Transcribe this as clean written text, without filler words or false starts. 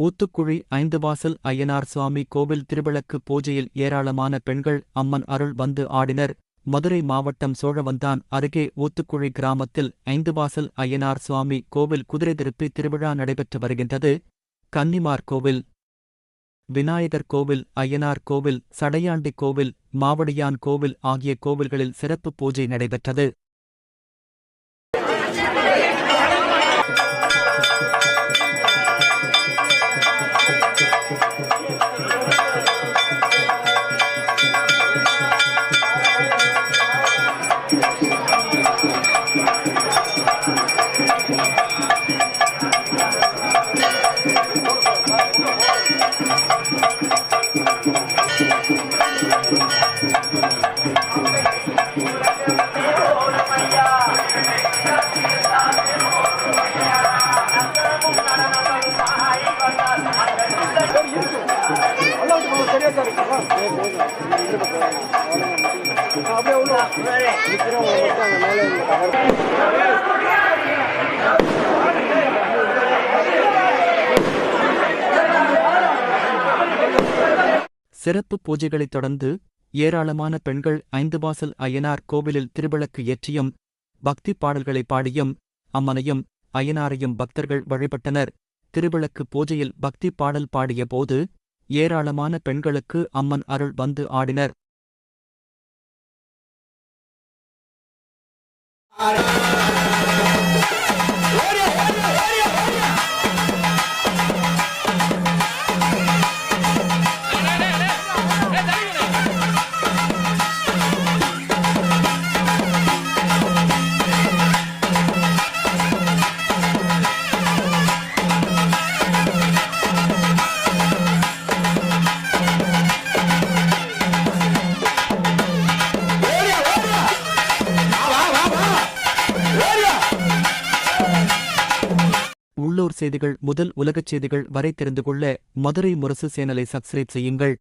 ஊத்துக்குழி ஐந்துவாசல் அய்யனார் சுவாமி கோவில் திருவிளக்கு பூஜையில் ஏராளமான பெண்கள் அம்மன் அருள் வந்து ஆடினர். மதுரை மாவட்டம் சோழவந்தான் அருகே ஊத்துக்குழி கிராமத்தில் ஐந்துவாசல் அய்யனார் சுவாமி கோவில் குதிரை திருப்பி திருவிழா நடைபெற்று வருகின்றது. கன்னிமார் கோவில், விநாயகர் கோவில், அய்யனார் கோவில், சடையாண்டி கோவில், மாவடியான் கோவில் ஆகிய கோவில்களில் சிறப்பு பூஜை நடைபெற்றது. சிறப்பு பூஜைகளைத் தொடர்ந்து ஏராளமான பெண்கள் ஐந்துவாசல் அய்யனார் கோவிலில் திருவிளக்கு ஏற்றியும் பக்தி பாடல்களை பாடியும் அம்மனையும் அய்யனாரையும் பக்தர்கள் வழிபட்டனர். திருவிளக்கு பூஜையில் பக்தி பாடல் பாடிய போது ஏராளமான பெண்களுக்கு அம்மன் அருள் வந்து ஆடினர். உள்ளூர் செய்திகள் முதல் உலகச் செய்திகள் வரை தெரிந்து கொள்ள மதுரை முரசு சேனலை சப்ஸ்கிரைப் செய்யுங்கள்.